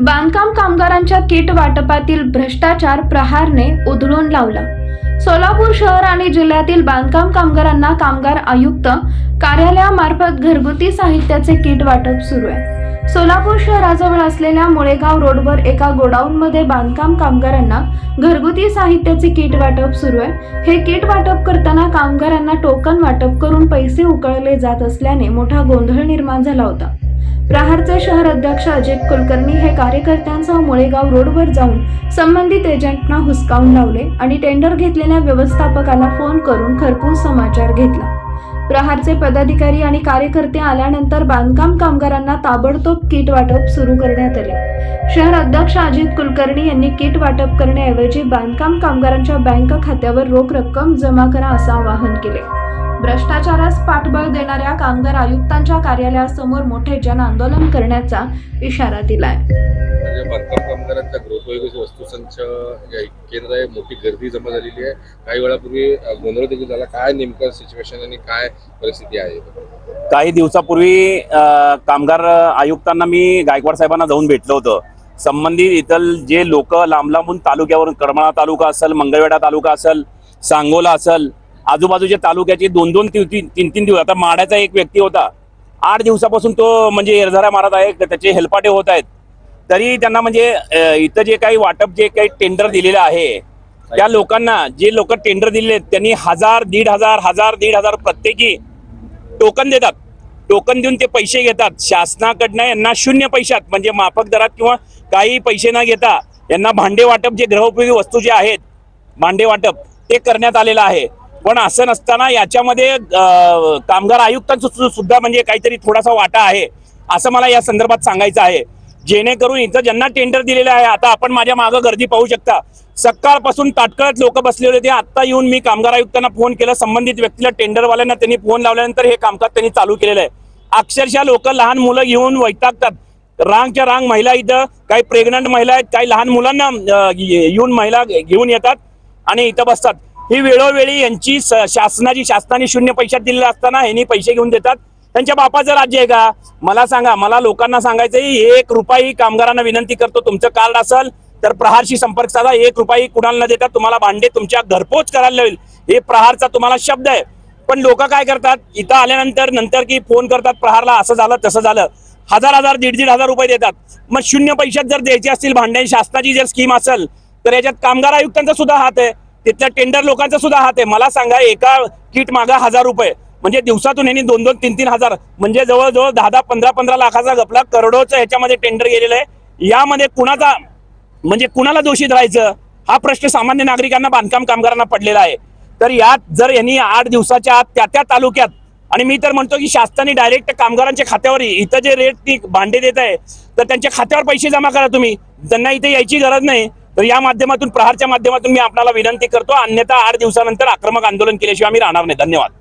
बांधकाम कामगारांच्या किट वाटपातील भ्रष्टाचार प्रहारने उधळून लावला। सोलापूर शहर आणि जिल्ह्यातील बांधकाम कामगारांना कामगार आयुक्त कार्यालयामार्फत घरगुती साहित्याचे किट वाटप सुरू आहे। सोलापूर शहराजवळ असलेल्या मुळेगाव रोडवर एका गोडाऊनमध्ये बांधकाम कामगारांना घरगुती साहित्याचे किट वाटप सुरू आहे। हे किट वाटप करताना कामगारांना टोकन वाटप करून पैसे उकळले जात असल्याने मोठा गोंधळ निर्माण झाला होता। प्रहारचे शहर अध्यक्ष अजित कुलकर्णी हे कार्यकर्त्यांसह मुळेगाव रोडवर जाऊन संबंधित एजंटना हुसकावून लावले आणि टेंडर घेतलेल्या व्यवस्थापकाला फोन करून खरपूस समाचार घेतला। प्रहारचे पदाधिकारी आणि कार्यकर्ते आल्यानंतर बांधकाम कामगारांना ताबडतोब किट वाटप सुरू करण्यात आले। शहर अध्यक्ष अजित कुलकर्णी यांनी किट वाटप करण्याऐवजी बांधकाम कामगारांच्या बँक खात्यावर रोख रक्कम जमा करा असं आवाहन केले। भ्रष्टाचारास पाठबळ देणाऱ्या कामगार आयुक्तांच्या कार्यालयासमोर मोठे जन आंदोलन करण्याचा इशारा दिलाय। बांधकाम कामगारांच्या गृहोपयोगी वस्तूंच केंद्र आहे, मोठी गर्दी जमा झालेली आहे। काही वेळापूर्वी गोंधळ देखील झाला। काय नेमकं सिच्युएशन आणि काय परिस्थिती आहे? काही दिवसापूर्वी कामगार आयुक्तांना मी गायकवाड साहेबांना जाऊन भेटलो होतो। संबंधित इतर जे लोक लांब लांबून तालुक्यावरून करमाळा तालुका असेल, मंगळवेढा तालुका असेल, सांगोला असेल, आजूबाजूच्या तालुक्याचे 2-2, 3-3 दिवस, आता माड्याचा एक व्यक्ती होता 8 दिवसापासून तो म्हणजे एरझाऱ्या मारत आहे, त्याचे हेलपाटे होत आहेत। तरी त्यांना म्हणजे इथं जे काही वाटप जे काही टेंडर दिलेलं आहे त्या लोकांना, जे लोक टेंडर दिले त्यांनी 1000, 1500 प्रत्येकी टोकन देतात। टोकन देऊन ते पैसे घेतात शासनाकडनं। यांना शून्य पैशात म्हणजे माफक दरात किंवा काही पैसे न घेता यांना भांडे वाटप, जे गृहोपयोगी वस्तू जे आहेत भांडे वाटप ते करण्यात आलेलं आहे। पण असं नसताना याच्यामध्ये कामगार आयुक्तांचा सुद्धा म्हणजे काहीतरी थोडासा वाटा आहे असं मला या संदर्भात सांगायचं आहे। जेणेकरून इथं ज्यांना टेंडर दिलेलं आहे, आता आपण माझ्या मागं गर्दी पाहू शकता, सकाळपासून ताटकळत लोक बसलेले होते। आता येऊन मी कामगार आयुक्तांना फोन केला, संबंधित व्यक्तीला टेंडरवाल्यांना त्यांनी फोन लावल्यानंतर हे कामकाज त्यांनी चालू केलेलं आहे। अक्षरशः लोक लहान मुलं घेऊन वैतागतात। रांगच्या रांग महिला, इथं काही प्रेग्नंट महिला आहेत, काही लहान मुलांना येऊन महिला घेऊन येतात आणि इथं बसतात। ही वेळोवेळी यांची शासनाने शून्य पैशात दिलेलं असताना यांनी पैसे घेऊन देतात। त्यांच्या बापाचं राज्य आहे का? मला सांगा। मला लोकांना सांगायचंय, 1 रुपया कामगारांना विनंती करतो, तुमचं कार्ड असेल तर प्रहारशी संपर्क साधा। 1 रुपया कुणाला न देता तुम्हाला भांडे तुमच्या घरपोच करायला होईल, हे प्रहारचा तुम्हाला शब्द आहे। पण लोक काय करतात, इथं आल्यानंतर की फोन करतात प्रहारला, असं झालं तसं झालं, 1000, 1500 रुपये देतात। मग शून्य पैशात जर द्यायचे असतील भांडे, शासनाची जर स्कीम असेल तर याच्यात कामगार आयुक्तांचा सुद्धा हात आहे, तिथल्या टेंडर लोकांचा सुद्धा हात आहे। मला सांगा, एका किट मागा 1000 रुपये म्हणजे दिवसातून यांनी 2-2, 3-3 हजार म्हणजे जवळजवळ 10-10, 15-15 लाखाचा गपला, करोडोचं ह्याच्यामध्ये टेंडर गेलेलं आहे। यामध्ये कुणाचा म्हणजे कुणाला दोषी धरायचं हा प्रश्न सामान्य नागरिकांना, बांधकाम कामगारांना पडलेला आहे। तर यात जर यांनी 8 दिवसाच्या आत त्या तालुक्यात, आणि मी तर म्हणतो की शासनाने डायरेक्ट कामगारांच्या खात्यावर इथं जे रेट ती भांडे देत आहे तर त्यांच्या खात्यावर पैसे जमा करा तुम्ही, त्यांना इथे यायची गरज नाही। तर या माध्यमातून, प्रहारच्या माध्यमातून मी आपल्याला विनंती करतो, अन्यथा 8 दिवसानंतर आक्रमक आंदोलन केल्याशिवाय आम्ही राहणार नाही। धन्यवाद।